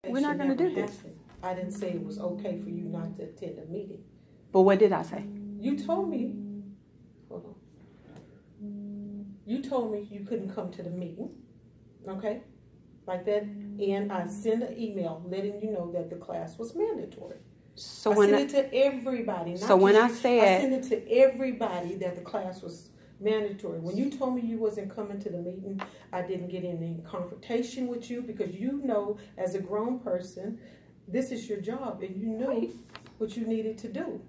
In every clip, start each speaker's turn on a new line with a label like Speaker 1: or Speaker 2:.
Speaker 1: We're not going to do this.
Speaker 2: I didn't say it was okay for you not to attend a meeting.
Speaker 1: But what did I say?
Speaker 2: You told me, hold on. You told me you couldn't come to the meeting, okay? Like that, and I sent an email letting you know that the class was mandatory.
Speaker 1: So
Speaker 2: I sent it to everybody.
Speaker 1: So when I said,
Speaker 2: I sent it to everybody that the class was mandatory. When you told me you wasn't coming to the meeting, I didn't get in any confrontation with you because you know, as a grown person, this is your job and you know what you needed to do.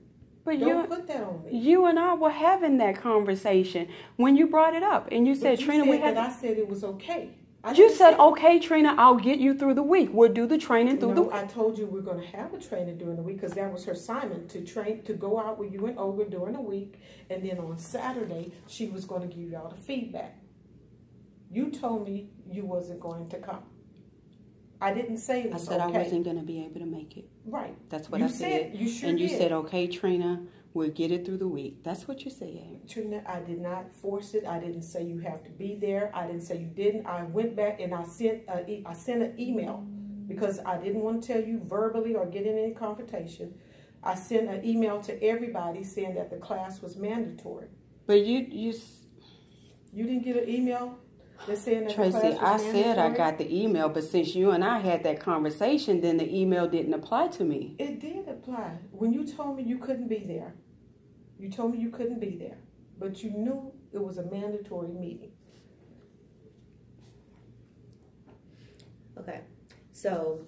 Speaker 1: But
Speaker 2: Don't put that on me.
Speaker 1: You and I were having that conversation when you brought it up, and you said, Trina, we had.
Speaker 2: I said it was okay.
Speaker 1: You said, okay, Trina, I'll get you through the week. We'll do the training through the week.
Speaker 2: I told you we're going to have a training during the week because that was her assignment, to go out with you and Olga during the week. And then on Saturday, she was going to give y'all the feedback. You told me you wasn't going to come. I didn't say it was okay.
Speaker 1: I said I wasn't going to be able to make it.
Speaker 2: Right.
Speaker 1: That's what I said.
Speaker 2: You sure
Speaker 1: and you
Speaker 2: did.
Speaker 1: said, okay, Trina, we'll get it through the week. That's what you said.
Speaker 2: Trina, I did not force it. I didn't say you have to be there. I didn't say you didn't. I went back and I sent an email because I didn't want to tell you verbally or get in any confrontation. I sent an email to everybody saying that the class was mandatory.
Speaker 1: But you
Speaker 2: didn't get an email that saying that
Speaker 1: Tracy,
Speaker 2: the class was mandatory?
Speaker 1: I said I got the email, but since you and I had that conversation, then the email didn't apply to me.
Speaker 2: It did apply. When you told me you couldn't be there, you told me you couldn't be there, but you knew it was a mandatory meeting.
Speaker 3: Okay, so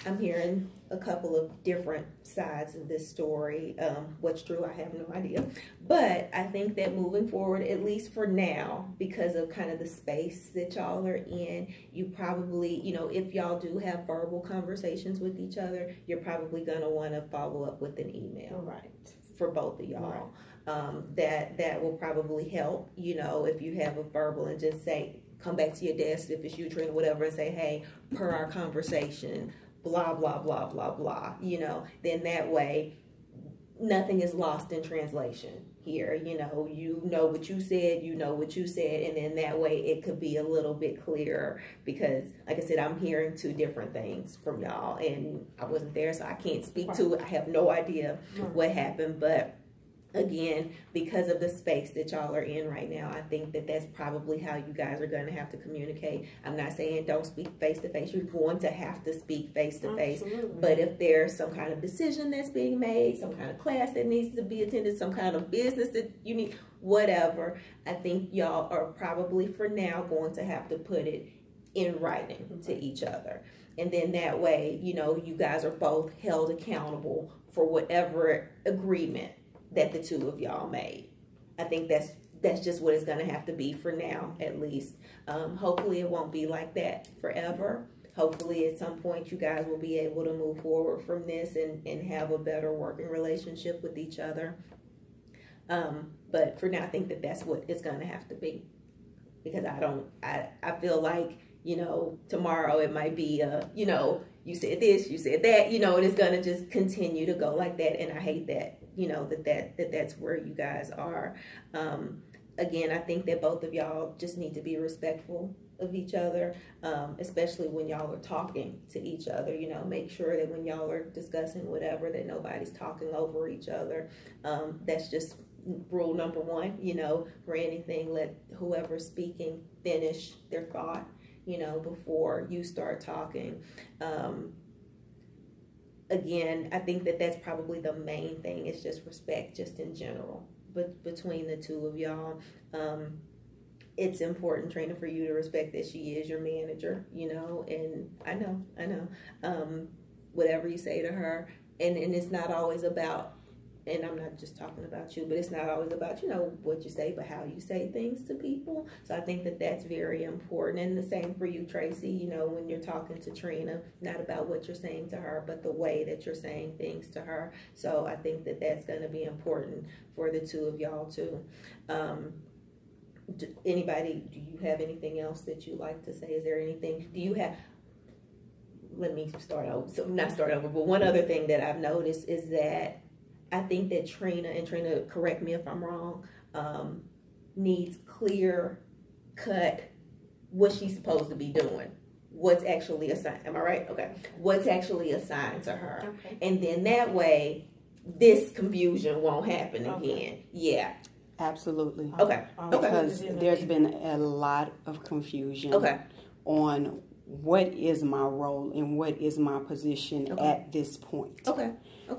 Speaker 3: I'm hearing a couple of different sides of this story. What's true, I have no idea. But I think that moving forward, at least for now, because of kind of the space that y'all are in, you probably, you know, if y'all do have verbal conversations with each other, you're probably going to want to follow up with an email.
Speaker 2: Right.
Speaker 3: For both of y'all.
Speaker 2: Right.
Speaker 3: That will probably help, you know, if you have a verbal and just say, come back to your desk if it's you, Trina, whatever, and say, hey, per our conversation, blah, blah, blah, blah, blah, you know, then that way nothing is lost in translation here. You know what you said, and then that way it could be a little bit clearer because, like I said, I'm hearing two different things from y'all, and I wasn't there, so I can't speak to it. I have no idea what happened, but again, because of the space that y'all are in right now, I think that that's probably how you guys are going to have to communicate. I'm not saying don't speak face to face. You're going to have to speak face to face. But if there's some kind of decision that's being made, some kind of class that needs to be attended, some kind of business that you need, whatever, I think y'all are probably for now going to have to put it in writing to each other. And then that way, you know, you guys are both held accountable for whatever agreement that the two of y'all made. I think that's just what it's going to have to be for now, at least. Hopefully it won't be like that forever. Hopefully at some point you guys will be able to move forward from this and have a better working relationship with each other. But for now, I think that that's what it's going to have to be. Because I feel like, you know, tomorrow it might be, you know, you said this, you said that, you know, and it's going to just continue to go like that. And I hate that. You know, that's where you guys are. Again, I think that both of y'all just need to be respectful of each other, especially when y'all are talking to each other. You know, make sure that when y'all are discussing whatever, that nobody's talking over each other. That's just rule number one. You know, for anything, let whoever's speaking finish their thought, you know, before you start talking. Again, I think that that's probably the main thing. It's just respect, just in general, but between the two of y'all. It's important, Trina, for you to respect that she is your manager, you know, and I know, whatever you say to her, and it's not always about, and I'm not just talking about you, but it's not always about, you know, what you say, but how you say things to people. So I think that that's very important. And the same for you, Tracy, you know, when you're talking to Trina, not about what you're saying to her, but the way that you're saying things to her. So I think that that's going to be important for the two of y'all too. Anybody, do you have anything else that you like to say? Is there anything, do you have, let me start over, so not start over, but one other thing that I've noticed is that I think that Trina, and Trina, correct me if I'm wrong, needs clear cut what she's supposed to be doing what's actually assigned. Am I right? Okay. What's actually assigned to her.
Speaker 2: Okay.
Speaker 3: And then that way, this confusion won't happen again. Yeah.
Speaker 1: Absolutely.
Speaker 3: Okay.
Speaker 1: Because there's been a lot of confusion on what is my role and what is my position at this point.
Speaker 3: Okay.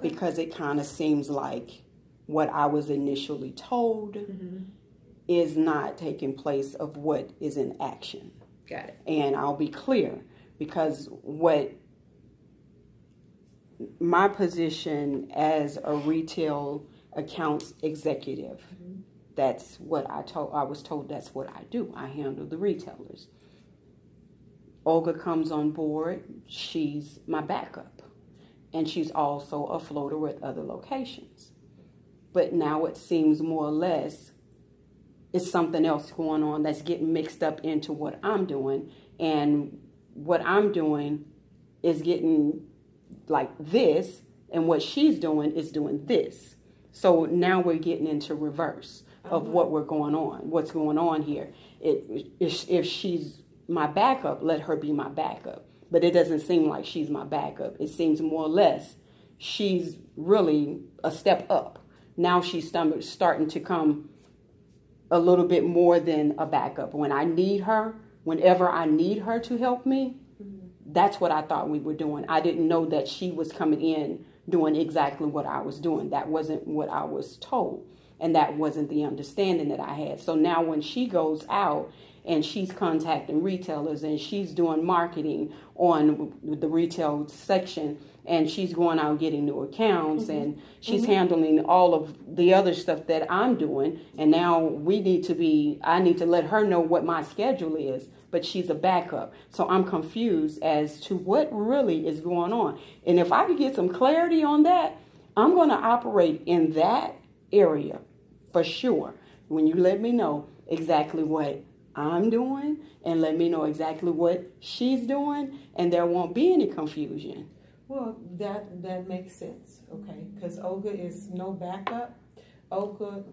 Speaker 1: Because it kind of seems like what I was initially told is not taking place of what is in action.
Speaker 3: Got it.
Speaker 1: And I'll be clear, because what my position as a retail accounts executive, that's what I was told that's what I do. I handle the retailers. Olga comes on board, she's my backup. And she's also a floater with other locations. But now it seems more or less it's something else going on that's getting mixed up into what I'm doing. And what I'm doing is getting like this, and what she's doing is doing this. So now we're getting into reverse of what's going on here. If she's my backup, let her be my backup. But it doesn't seem like she's my backup. It seems more or less she's really a step up. Now she's starting to come a little bit more than a backup. When I need her, whenever I need her to help me, that's what I thought we were doing. I didn't know that she was coming in doing exactly what I was doing. That wasn't what I was told. And that wasn't the understanding that I had. So now when she goes out and she's contacting retailers and she's doing marketing on the retail section, and she's going out getting new accounts, and she's handling all of the other stuff that I'm doing, and now I need to let her know what my schedule is, but she's a backup. So I'm confused as to what really is going on. And if I could get some clarity on that, I'm going to operate in that area for sure. When you let me know exactly what I'm doing and let me know exactly what she's doing, and there won't be any confusion.
Speaker 2: Well, that makes sense, okay? Because Olga is no backup. Olga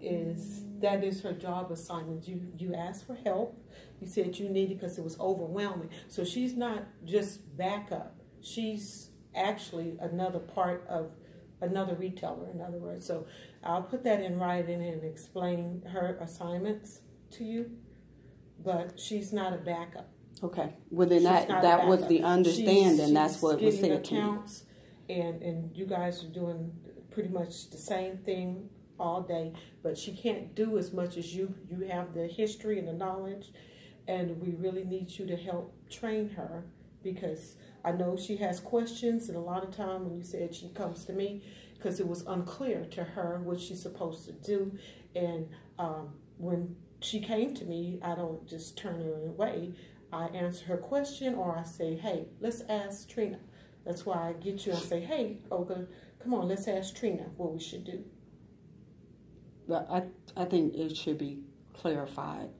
Speaker 2: that is her job assignment. You asked for help. You said you needed because it was overwhelming. So she's not just backup. She's actually another part of another retailer, in other words. So I'll put that in writing and explain her assignments to you. But she's not a backup.
Speaker 1: Okay. Well, then that was the understanding. That's what was said to me.
Speaker 2: And you guys are doing pretty much the same thing all day, but she can't do as much as you. You have the history and the knowledge, and we really need you to help train her, because I know she has questions, and a lot of time when you said she comes to me because it was unclear to her what she's supposed to do, and when she came to me, I don't just turn her away. I answer her question, or I say, hey, let's ask Trina. That's why I get you and say, hey, Olga, come on, let's ask Trina what we should do.
Speaker 1: But I think it should be clarified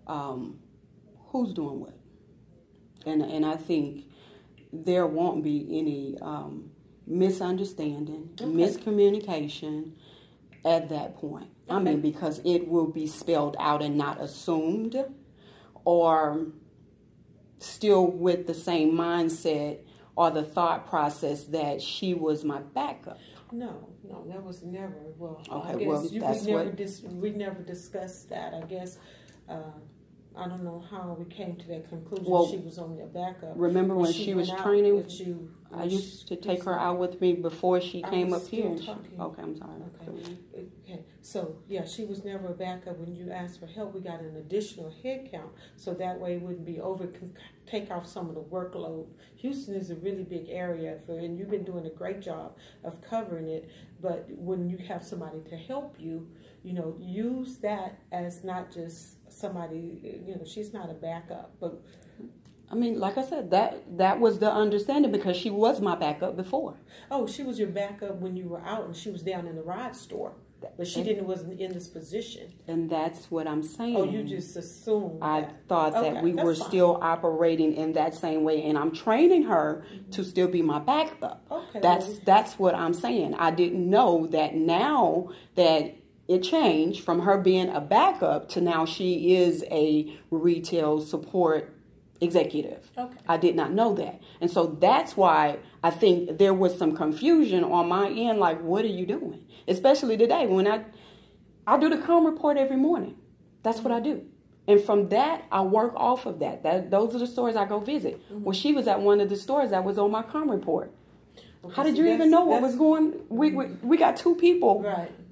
Speaker 1: who's doing what. And I think there won't be any misunderstanding, miscommunication at that point. I mean, because it will be spelled out and not assumed, or still with the same mindset or the thought process that she was my backup.
Speaker 2: No, that was never. Well,
Speaker 1: okay,
Speaker 2: I guess
Speaker 1: well,
Speaker 2: we never discussed that. I guess I don't know how we came to that conclusion.
Speaker 1: Well,
Speaker 2: she was only a backup.
Speaker 1: Remember when she was training with you? I used to take her out with me before she came up here. Okay, I'm sorry.
Speaker 2: Okay. So yeah, she was never a backup. When you asked for help, we got an additional head count, so that way it wouldn't be take off some of the workload. Houston is a really big area and you've been doing a great job of covering it. But when you have somebody to help you, use that as not just somebody. She's not a backup, but.
Speaker 1: I mean, like I said, that was the understanding, because she was my backup before.
Speaker 2: Oh, she was your backup when you were out, and she was down in the ride store, but she wasn't in this position.
Speaker 1: And that's what I'm saying.
Speaker 2: Oh, you just assumed.
Speaker 1: I thought that we were still operating in that same way, and I'm training her to still be my backup.
Speaker 2: Okay.
Speaker 1: That's what I'm saying. I didn't know that now that it changed from her being a backup to now she is a retail support executive.
Speaker 2: Okay.
Speaker 1: I did not know that. And so that's why I think there was some confusion on my end, like, what are you doing? Especially today when I do the comm report every morning. That's what I do. And from that, I work off of that. Those are the stores I go visit. Well, she was at one of the stores that was on my comm report.
Speaker 2: Okay,
Speaker 1: How did you even know what was going? We got two people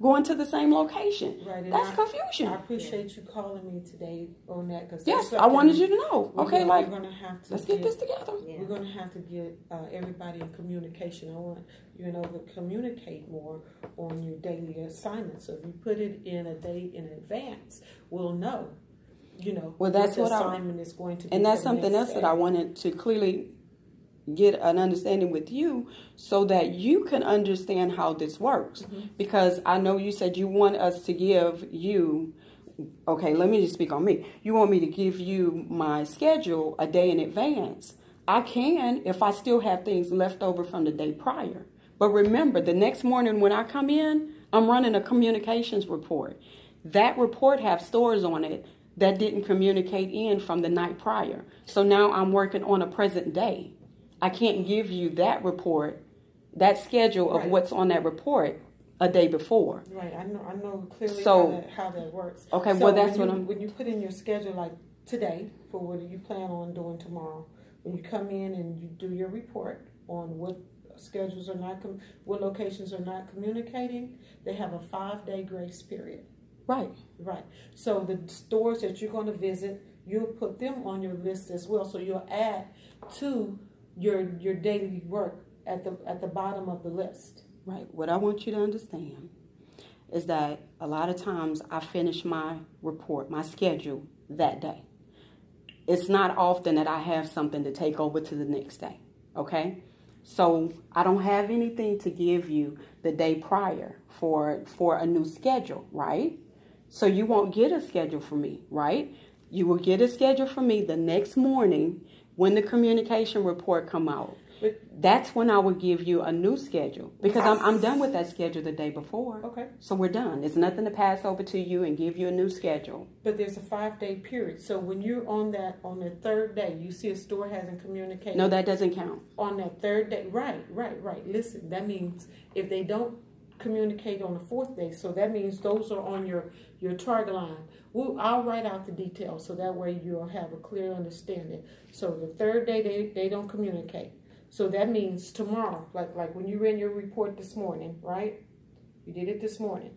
Speaker 1: going to the same location.
Speaker 2: Right.
Speaker 1: That's confusion.
Speaker 2: I appreciate you calling me today on that. Cause
Speaker 1: yes, I wanted you to know. Okay,
Speaker 2: we're gonna have to
Speaker 1: let's get this together.
Speaker 2: We're going to have to get everybody in communication. I want you to communicate more on your daily assignments. So if you put it in a day in advance, we'll know.
Speaker 1: Well, that's
Speaker 2: what the assignment is going to be.
Speaker 1: And that's something else that I wanted to clearly get an understanding with you so that you can understand how this works. Because I know you said you want us to give you, okay, let me just speak on me. You want me to give you my schedule a day in advance. I can if I still have things left over from the day prior. But remember, the next morning when I come in, I'm running a communications report. That report has stores on it that didn't communicate in from the night prior. So now I'm working on a present day. I can't give you that report, that schedule of what's on that report a day before.
Speaker 2: Right, I know clearly how that works.
Speaker 1: Okay,
Speaker 2: so
Speaker 1: well that's
Speaker 2: when you put in your schedule like today for what you plan on doing tomorrow, when you come in and you do your report on what schedules are not, what locations are not communicating, they have a 5-day grace period.
Speaker 1: Right.
Speaker 2: So the stores that you're going to visit, you'll put them on your list as well. So you'll add to your daily work at the bottom of the list.
Speaker 1: Right. What I want you to understand is that a lot of times I finish my report, my schedule that day. It's not often that I have something to take over to the next day. Okay? So I don't have anything to give you the day prior for a new schedule, right? So you won't get a schedule from me, right? You will get a schedule from me the next morning when the communication report come out. That's when I will give you a new schedule because I'm done with that schedule the day before.
Speaker 2: Okay.
Speaker 1: So we're done. There's nothing to pass over to you and give you a new schedule.
Speaker 2: But there's a 5-day period. So when you're on the third day, you see a store hasn't communicated.
Speaker 1: No, that doesn't count. On
Speaker 2: that third day. Right. Listen, that means if they don't communicate on the 4th day, so that means those are on your target line. I'll write out the details so that way you'll have a clear understanding. So the 3rd day they don't communicate. So that means tomorrow, like when you ran your report this morning, right? You did it this morning.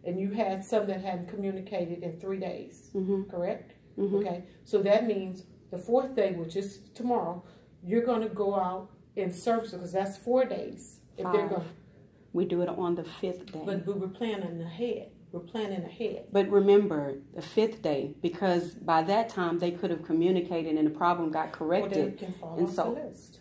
Speaker 2: And you had some that hadn't communicated in 3 days, correct? Okay. So that means the 4th day, which is tomorrow, you're going to go out and service because that's 4 days. If they're going,
Speaker 1: we do it on the 5th day.
Speaker 2: But we're planning ahead. We're planning ahead.
Speaker 1: But remember, the 5th day, because by that time they could have communicated and the problem got corrected.
Speaker 2: Well, they can fall off the list.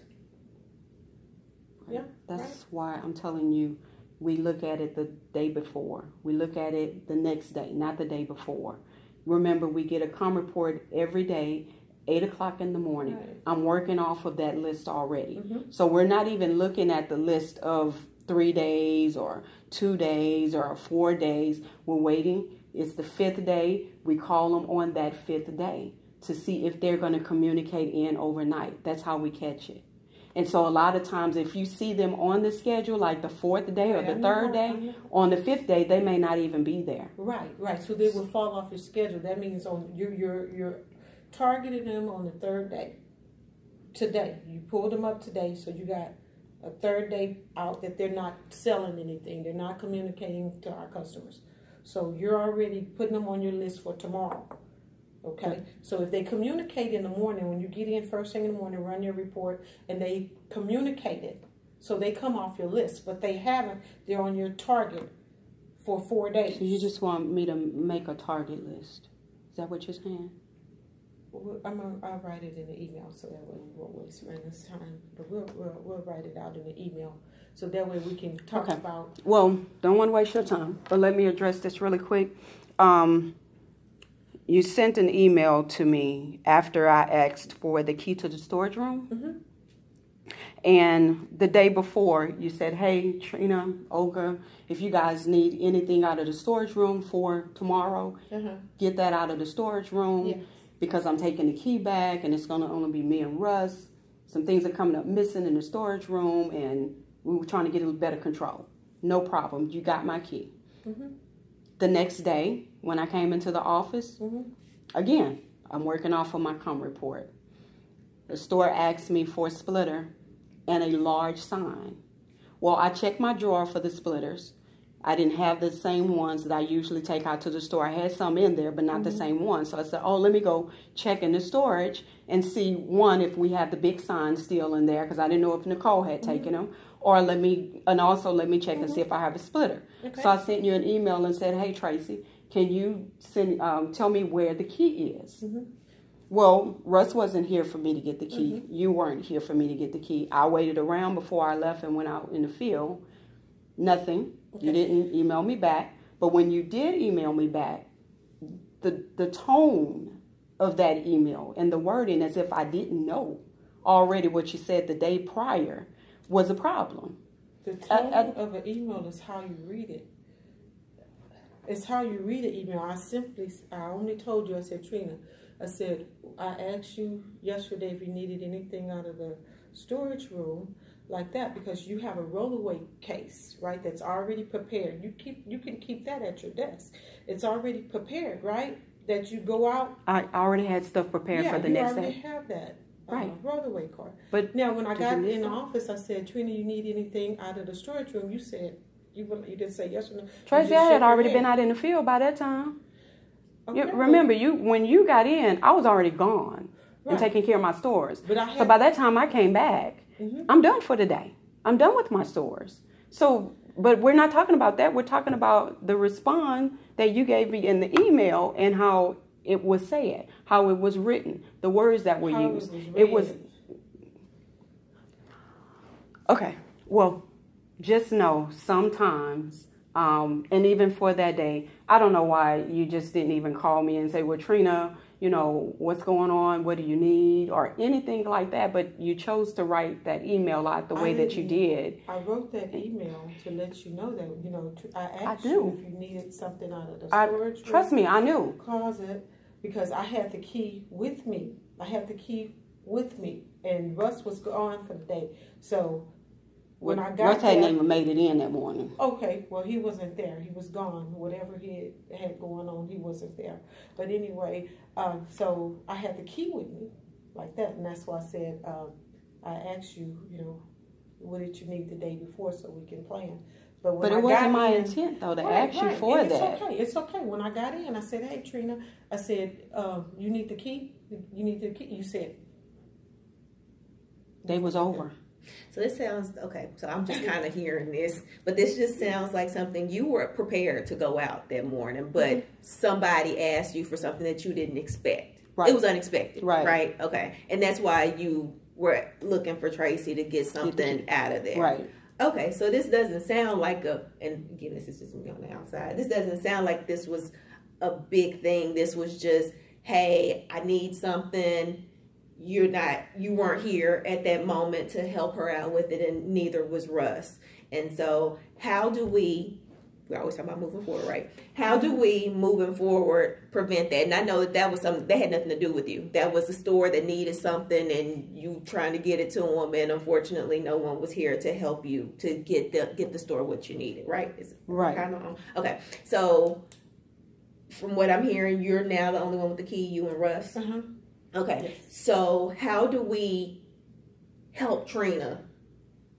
Speaker 2: Yeah,
Speaker 1: that's why I'm telling you, we look at it the day before. We look at it the next day, not the day before. Remember, we get a comm report every day, 8 o'clock in the morning. Right. I'm working off of that list already. So we're not even looking at the list of 3 days or 2 days or 4 days. We're waiting. It's the 5th day. We call them on that 5th day to see if they're going to communicate in overnight. That's how we catch it. And so a lot of times if you see them on the schedule, like the 4th day or the 3rd day, on the 5th day, they may not even be there.
Speaker 2: Right. So they will fall off your schedule. That means on you're targeting them on the 3rd day. Today. You pulled them up today, so you got a 3rd day out that they're not selling anything. They're not communicating to our customers. So you're already putting them on your list for tomorrow. Okay, so if they communicate in the morning, when you get in first thing in the morning, run your report, and they communicated, so they come off your list, but they haven't, they're on your target for 4 days.
Speaker 1: So you just want me to make a target list? Is that what you're saying?
Speaker 2: I'll write it in the email so that way we won't waste Randa's time, but we'll write it out in the email so that way we can talk about.
Speaker 1: Well, don't want to waste your time, but let me address this really quick. You sent an email to me after I asked for the key to the storage room. And the day before, you said, hey, Trina, Olga, if you guys need anything out of the storage room for tomorrow, get that out of the storage room. because I'm taking the key back and it's going to only be me and Russ. Some things are coming up missing in the storage room, and we were trying to get a little better control. No problem. You got my key. The next day, when I came into the office, again, I'm working off of my com report. The store asked me for a splitter and a large sign. Well, I checked my drawer for the splitters. I didn't have the same ones that I usually take out to the store. I had some in there, but not the same ones. So I said, oh, let me go check in the storage and see, one, if we have the big sign still in there, because I didn't know if Nicole had taken them. Or also let me check and see if I have a splitter. Okay. So I sent you an email and said, hey, Tracy, can you tell me where the key is? Well, Russ wasn't here for me to get the key. You weren't here for me to get the key. I waited around before I left and went out in the field. Nothing. Okay. You didn't email me back. But when you did email me back, the tone of that email and the wording, as if I didn't know already what you said the day prior, was a problem.
Speaker 2: The tone of an email is how you read it. It's how you read an email. I only told you, I said, Trina, I said, I asked you yesterday if you needed anything out of the storage room like that, because you have a rollaway case, right, that's already prepared. You can keep that at your desk. It's already prepared, right? That you go out.
Speaker 1: I already had stuff prepared for the next day.
Speaker 2: You already have that.
Speaker 1: Right.
Speaker 2: Rollaway card.
Speaker 1: But
Speaker 2: now, when I got in the office, I said, Trina, you need anything out of the storage room? You said, you didn't say yes or no.
Speaker 1: Tracy, I had already been out in the field by that time. Okay. Remember, when you got in, I was already gone and taking care of my stores. So by that time I came back, I'm done for the day. I'm done with my stores. So, but we're not talking about that. We're talking about the response that you gave me in the email and how it was said, how it was written, the words that were used. It was okay. Well, just know sometimes, and even for that day, I don't know why you just didn't even call me and say, well, Trina, you know, what's going on? What do you need? Or anything like that. But you chose to write that email out the way that you did.
Speaker 2: I wrote that email to let you know that, you know, I asked you if you needed something out of the storage room.
Speaker 1: Trust me, I knew.
Speaker 2: Closet, because I had the key with me. And Russ was gone for the day. So when I got there,
Speaker 1: Russ hadn't even made it in that morning.
Speaker 2: Okay, well, he wasn't there. He was gone. Whatever he had going on, he wasn't there. But anyway, so I had the key with me like that. And that's why I said, I asked you, you know, what did you need the day before so we can plan. But
Speaker 1: it wasn't my intent, though, to ask you for that.
Speaker 2: It's okay. When I got in, I said, hey, Trina, I said, you need the key? You need the key? You said.
Speaker 1: Day was over.
Speaker 3: So this sounds, okay, so I'm just kind of hearing this, but this just sounds like something you were prepared to go out that morning, but somebody asked you for something that you didn't expect. Right. It was unexpected, right? Okay. And that's why you were looking for Tracy to get something out of there.
Speaker 1: Right.
Speaker 3: Okay, so this doesn't sound like and again, this is just me on the outside. This doesn't sound like this was a big thing. This was just, hey, I need something. You weren't here at that moment to help her out with it, and neither was Russ. And so how do we always talk about moving forward, right? How do we, moving forward, prevent that? And I know that was something that had nothing to do with you. That was a store that needed something and you trying to get it to them, and unfortunately no one was here to help you to get the store what you needed, right?
Speaker 1: Right.
Speaker 3: Okay. So from what I'm hearing, you're now the only one with the key, you and Russ? Okay, so how do we help Trina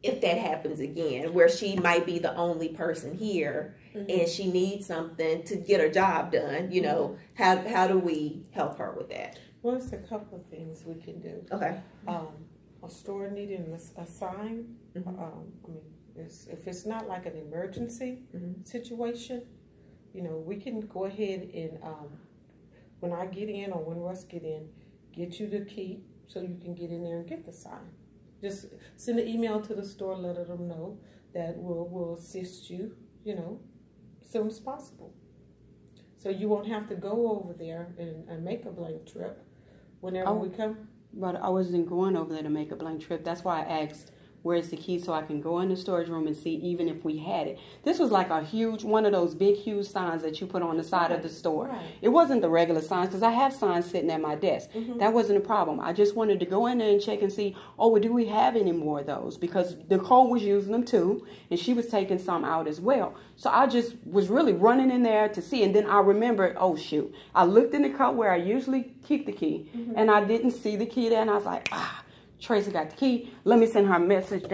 Speaker 3: if that happens again, where she might be the only person here and she needs something to get her job done? You know, how do we help her with that?
Speaker 2: Well, it's a couple of things we can do.
Speaker 3: Okay.
Speaker 2: A store needing a sign. I mean, if it's not like an emergency situation, you know, we can go ahead and when I get in or when Russ get in, get you the key so you can get in there and get the sign. Just send an email to the store, let them know that we'll assist you, you know, as soon as possible. So you won't have to go over there and make a blank trip whenever we come.
Speaker 1: But I wasn't going over there to make a blank trip. That's why I asked where's the key so I can go in the storage room and see even if we had it. This was like a huge, one of those big, huge signs that you put on the side of the store.
Speaker 2: Right.
Speaker 1: It wasn't the regular signs because I have signs sitting at my desk. That wasn't a problem. I just wanted to go in there and check and see, oh, well, do we have any more of those? Because Nicole was using them too, and she was taking some out as well. So I just was really running in there to see, and then I remembered, oh, shoot. I looked in the cupboard where I usually keep the key, and I didn't see the key there, and I was like, Tracy got the key. Let me send her a message.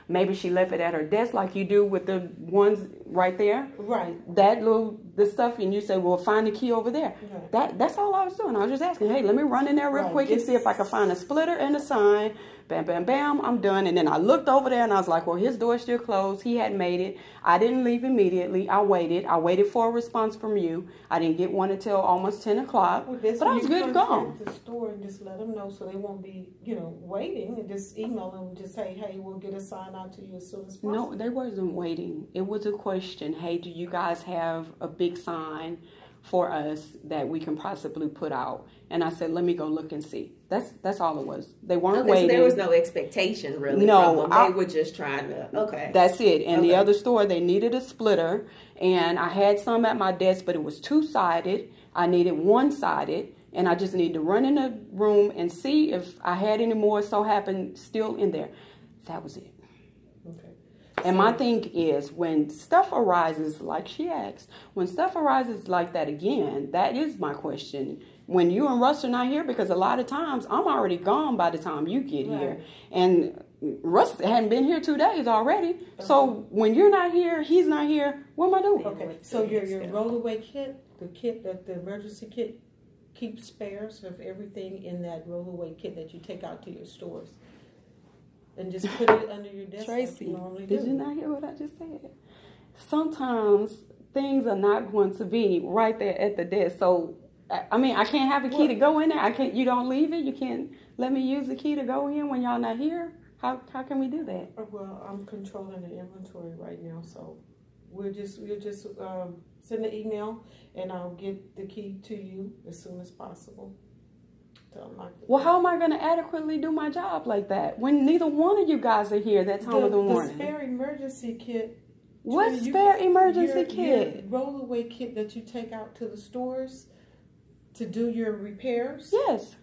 Speaker 1: Maybe she left it at her desk like you do with the ones right there.
Speaker 2: Right.
Speaker 1: The stuff, and you say, well, find the key over there. Right. That's all I was doing. I was just asking, hey, let me run in there real quick and see if I can find a splitter and a sign. Bam, bam, bam, I'm done. And then I looked over there and I was like, well, his door's still closed. He hadn't made it. I didn't leave immediately. I waited for a response from you. I didn't get one until almost 10 o'clock.
Speaker 2: Well,
Speaker 1: but I was good to go.
Speaker 2: The store and just let them know so they won't be, waiting, and just email them and just say, hey, we'll get a sign out to you as soon as possible.
Speaker 1: No, they wasn't waiting. It was a question. Hey, do you guys have a big sign for us that we can possibly put out? And I said, let me go look and see. That's all it was. They weren't waiting.
Speaker 3: So there was no expectation really from them. They were just trying to,
Speaker 1: That's it. And the other store, they needed a splitter. And I had some at my desk, but it was two-sided. I needed one-sided. And I just needed to run in the room and see if I had any more so happened still in there. That was it.
Speaker 2: Okay.
Speaker 1: And my thing is, when stuff arises, like she asked, when stuff arises like that again, that is my question. When you and Russ are not here, because a lot of times I'm already gone by the time you get here. And Russ hadn't been here 2 days already. Okay. So when you're not here, he's not here, what am I doing?
Speaker 2: Okay, so your rollaway kit, the emergency kit, keep spares of everything in that rollaway kit that you take out to your stores. And just put it under your desk.
Speaker 1: Tracy,
Speaker 2: like you normally do.
Speaker 1: Did you not hear what I just said? Sometimes things are not going to be right there at the desk. So, I mean, I can't have a key to go in there. You don't leave it. You can't let me use the key to go in when y'all not here. How can we do that?
Speaker 2: Well, I'm controlling the inventory right now, so we'll just send an email, and I'll get the key to you as soon as possible.
Speaker 1: Well, how am I going to adequately do my job like that when neither one of you guys are here that time of the morning?
Speaker 2: The spare emergency kit.
Speaker 1: What spare emergency kit?
Speaker 2: Your rollaway kit that you take out to the stores to do your repairs.
Speaker 1: Yes.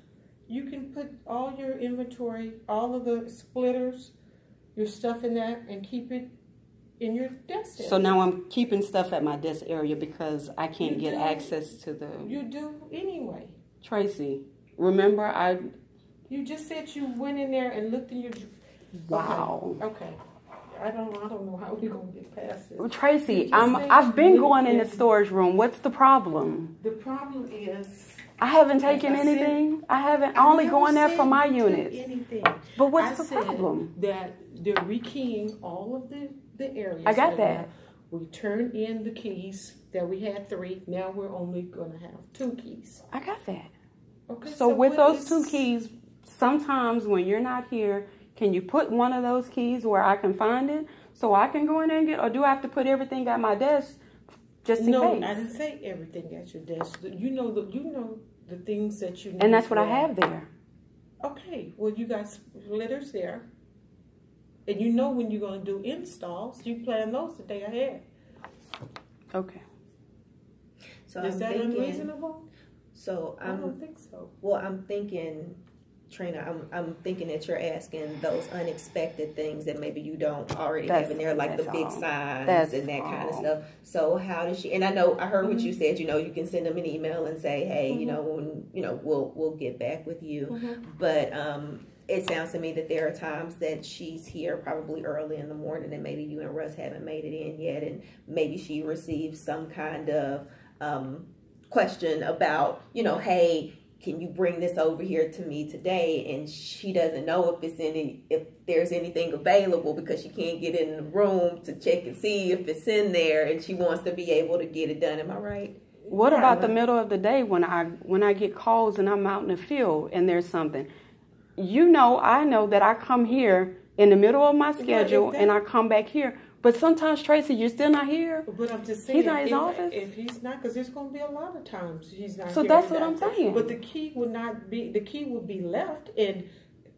Speaker 2: You can put all your inventory, all of the splitters, your stuff in that, and keep it in your desk area.
Speaker 1: So now I'm keeping stuff at my desk area because I can't get access to the...
Speaker 2: You do anyway.
Speaker 1: Tracy, remember
Speaker 2: You just said you went in there and looked in your...
Speaker 1: Wow.
Speaker 2: Okay. I don't know how we're going to get past this.
Speaker 1: Well, Tracy, I've been going in the storage room. What's the problem?
Speaker 2: The problem is...
Speaker 1: I haven't taken anything. I only going there for my units.
Speaker 2: Anything.
Speaker 1: But what's the problem?
Speaker 2: That they're rekeying all of the areas.
Speaker 1: I got that.
Speaker 2: We turned in the keys that we had 3. Now we're only going to have 2 keys.
Speaker 1: I got that.
Speaker 2: Okay.
Speaker 1: So with those 2 keys, sometimes when you're not here, can you put one of those keys where I can find it so I can go in there and get, or do I have to put everything at my desk just in case?
Speaker 2: No, I didn't say everything at your desk. You know the things that you need.
Speaker 1: And that's what I have there.
Speaker 2: Okay. Well, you got splitters there. And you know when you're going to do installs, you plan those the day ahead.
Speaker 1: Okay.
Speaker 3: So
Speaker 2: Is that unreasonable?
Speaker 3: So
Speaker 2: I don't think so.
Speaker 3: Well, I'm thinking, Trina, I'm thinking that you're asking those unexpected things that maybe you don't already have in there, like the big signs and that kind of stuff. So how does she? And I heard what you said. You can send them an email and say, hey, we'll get back with you. But it sounds to me that there are times that she's here probably early in the morning, and maybe you and Russ haven't made it in yet, and maybe she receives some kind of question about, hey, can you bring this over here to me today? And she doesn't know if there's anything available because she can't get in the room to check and see if it's in there, and she wants to be able to get it done. Am I right?
Speaker 1: What about the middle of the day when I get calls and I'm out in the field and there's something? I know that I come here in the middle of my schedule and I come back here. But sometimes, Tracy, you're still not here.
Speaker 2: But I'm just saying,
Speaker 1: he's not in his office.
Speaker 2: If he's not, because there's going to be a lot of times he's not here.
Speaker 1: So that's what I'm saying.
Speaker 2: But the key would not be. The key would be left, and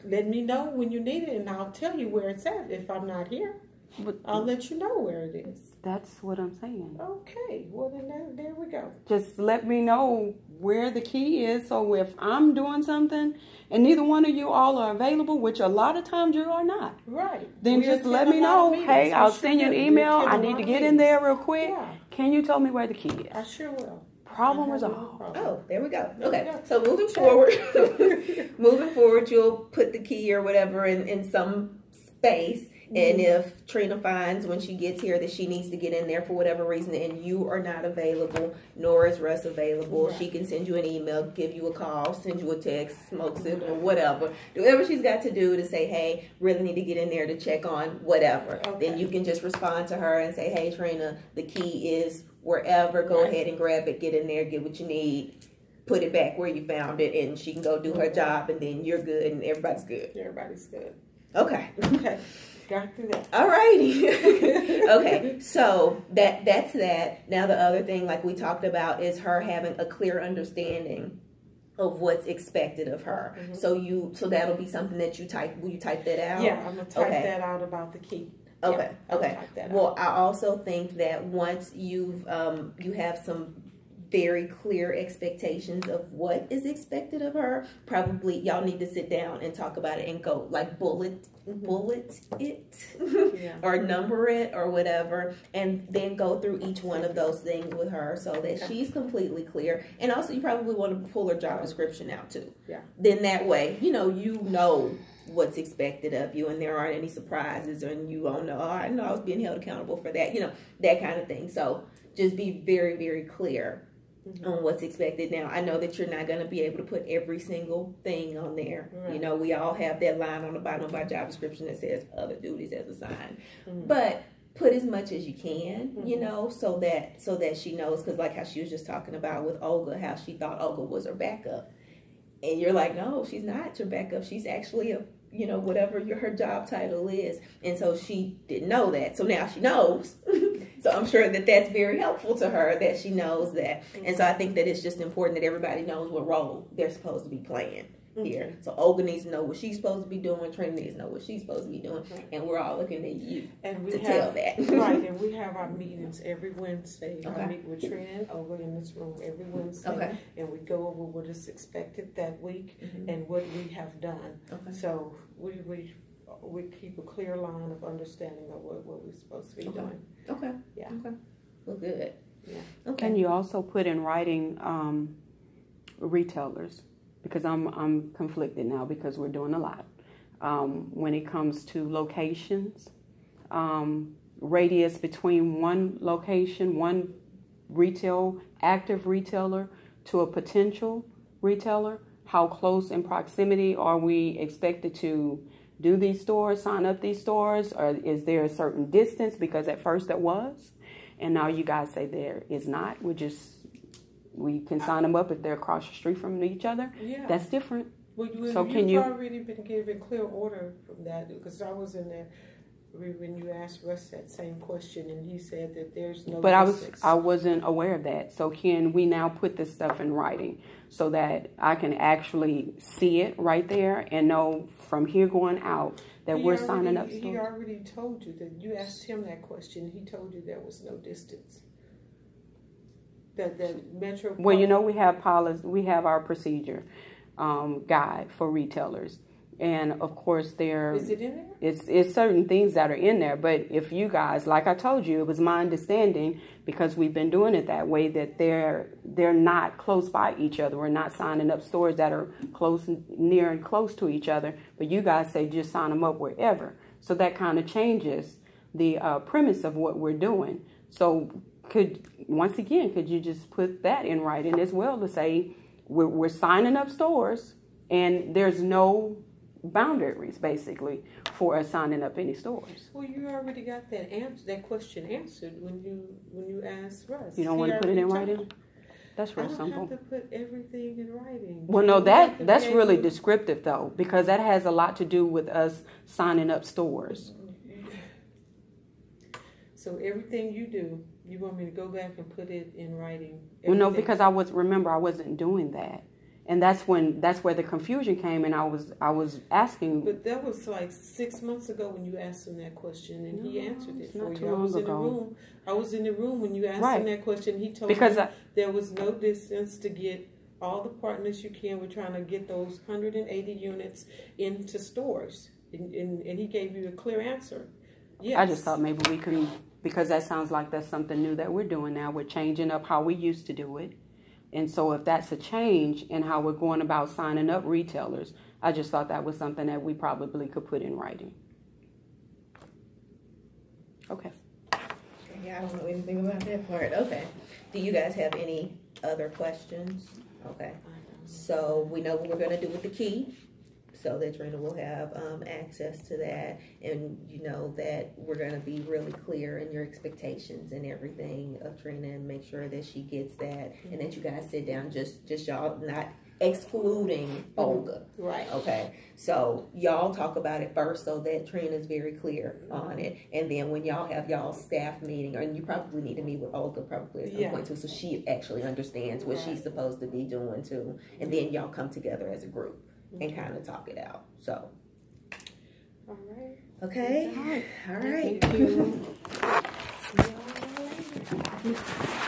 Speaker 2: let me know when you need it, and I'll tell you where it's at. If I'm not here,
Speaker 1: But
Speaker 2: I'll let you know where it is.
Speaker 1: that's what I'm saying.
Speaker 2: Okay, well then there we go.
Speaker 1: Just let me know where the key is. So if I'm doing something and neither one of you all are available, which a lot of times you are not,
Speaker 2: Right.
Speaker 1: then
Speaker 2: We
Speaker 1: just
Speaker 2: attend
Speaker 1: let
Speaker 2: a
Speaker 1: me
Speaker 2: lot of
Speaker 1: know.
Speaker 2: meetings.
Speaker 1: Hey,
Speaker 2: I
Speaker 1: I'll
Speaker 2: sure
Speaker 1: send you an
Speaker 2: do. We
Speaker 1: email.
Speaker 2: attend
Speaker 1: I
Speaker 2: a
Speaker 1: need
Speaker 2: lot
Speaker 1: to
Speaker 2: of
Speaker 1: get in
Speaker 2: meetings.
Speaker 1: there real quick.
Speaker 2: Yeah,
Speaker 1: Can you tell me where the key is?
Speaker 2: I sure will.
Speaker 1: Problem
Speaker 2: I have no
Speaker 1: resolved.
Speaker 2: problem.
Speaker 3: Oh, there we go.
Speaker 2: Yeah.
Speaker 3: Okay, so moving forward, you'll put the key or whatever in some space. And if Trina finds when she gets here that she needs to get in there for whatever reason and you are not available, nor is Russ available,
Speaker 2: Right.
Speaker 3: she can send you an email, give you a call, send you a text, smoke signal, whatever. Do whatever she's got to do to say, hey, really need to get in there to check on whatever.
Speaker 2: Okay.
Speaker 3: Then you can just respond to her and say, hey, Trina, the key is wherever. Go
Speaker 2: Right.
Speaker 3: ahead and grab it, get in there, get what you need. Put it back where you found it, and she can go do her job, and then you're good, and everybody's good.
Speaker 2: Everybody's good.
Speaker 3: Okay.
Speaker 2: Okay, got through that.
Speaker 3: All righty. Okay, so that's that. Now the other thing, like we talked about, is her having a clear understanding of what's expected of her. So that'll be something that you type. Will you type that out?
Speaker 2: Yeah, I'm gonna type
Speaker 3: Okay.
Speaker 2: that out about the key.
Speaker 3: Okay.
Speaker 2: Yeah, I'll
Speaker 3: Okay.
Speaker 2: type that
Speaker 3: Well,
Speaker 2: out.
Speaker 3: I also think that once you have some very clear expectations of what is expected of her, probably y'all need to sit down and talk about it and go like bullet it
Speaker 2: Yeah.
Speaker 3: or number it or whatever, and then go through each one of those things with her so that
Speaker 2: Okay.
Speaker 3: she's completely clear. And also you probably want to pull her job description out too.
Speaker 2: Yeah.
Speaker 3: Then that way, you know what's expected of you and there aren't any surprises, and you won't know, oh, I know I was being held accountable for that, that kind of thing. So just be very, very clear on what's expected. Now, I know that you're not going to be able to put every single thing on there.
Speaker 2: Right.
Speaker 3: We all have that line on the bottom of our job description that says other duties as assigned. But put as much as you can, so that she knows, because like how she was just talking about with Olga, how she thought Olga was her backup. And you're like, no, she's not your backup. She's actually a, whatever her job title is. And so she didn't know that. So now she knows. So I'm sure that that's very helpful to her that she knows that. And so I think that it's just important that everybody knows what role they're supposed to be playing here. So Olga needs to know what she's supposed to be doing. Trina needs to know what she's supposed to be doing. And we're all looking at you to tell that.
Speaker 2: Right, and we have our meetings every Wednesday.
Speaker 3: Okay.
Speaker 2: I meet with Trina and Olga in this room every Wednesday.
Speaker 3: Okay.
Speaker 2: And we go over what is expected that week and what we have done.
Speaker 3: Okay.
Speaker 2: So we keep a clear line of understanding of what we're supposed to be doing.
Speaker 3: Okay.
Speaker 2: Yeah.
Speaker 3: Okay. Well, good.
Speaker 2: Yeah.
Speaker 3: Okay.
Speaker 1: Can you also put in writing retailers? Because I'm conflicted now because we're doing a lot. When it comes to locations, radius between one location, one active retailer to a potential retailer, how close in proximity are we expected to do these stores, sign up these stores, or is there a certain distance? Because at first it was, and now you guys say there is not. We can sign them up if they're across the street from each other.
Speaker 2: Yeah.
Speaker 1: That's different.
Speaker 2: Well,
Speaker 1: So
Speaker 2: you've already been given clear order from that, because I was in there when you asked Russ that same question, and he said that there's no.
Speaker 1: But
Speaker 2: distance.
Speaker 1: I wasn't aware of that. So can we now put this stuff in writing so that I can actually see it right there and know from here going out that we're signing up stores?
Speaker 2: He already told you that. You asked him that question. He told you there was no distance. That Metro.
Speaker 1: Well, we have policy. We have our procedure guide for retailers. And of course,
Speaker 2: Is it in there?
Speaker 1: It's certain things that are in there. But if you guys, like I told you, it was my understanding, because we've been doing it that way, that they're not close by each other. We're not signing up stores that are near and close to each other. But you guys say just sign them up wherever. So that kind of changes the premise of what we're doing. So could you just put that in writing as well to say we're signing up stores and there's no boundaries basically for us signing up any stores?
Speaker 2: Well, you already got that question answered when you asked Russ.
Speaker 1: You don't want to put it in writing? That's real
Speaker 2: I don't
Speaker 1: simple.
Speaker 2: have to put everything in writing.
Speaker 1: Well, no, that's really descriptive though, because that has a lot to do with us signing up stores.
Speaker 2: So everything you do, you want me to go back and put it in writing?
Speaker 1: Well, no,
Speaker 2: Everything?
Speaker 1: because I wasn't doing that. And that's where the confusion came, and I was asking.
Speaker 2: But that was like 6 months ago when you asked him that question, and he answered it for
Speaker 1: not
Speaker 2: you.
Speaker 1: too long ago.
Speaker 2: I was in the room when you asked him that question. He told
Speaker 1: because
Speaker 2: me there was no distance to get all the partners you can. We're trying to get those 180 units into stores, and he gave you a clear answer. Yes.
Speaker 1: I just thought maybe we can, because that sounds like that's something new that we're doing now. We're changing up how we used to do it. And so if that's a change in how we're going about signing up retailers, I just thought that was something that we probably could put in writing. Okay.
Speaker 3: Yeah, I don't know anything about that part. Okay. Do you guys have any other questions? Okay. So we know what we're going to do with the key, so that Trina will have access to that, and you know that we're going to be really clear in your expectations and everything of Trina, and make sure that she gets that, and that you guys sit down, just y'all, not excluding Olga.
Speaker 2: Right.
Speaker 3: Okay. So y'all talk about it first, so that Trina's very clear on it, and then when y'all have y'all staff meeting, and you probably need to meet with Olga probably at some point too, so she actually understands what she's supposed to be doing too, and then y'all come together as a group and kind of talk it out. So,
Speaker 2: all right.
Speaker 3: Okay. All right.
Speaker 2: Thank you.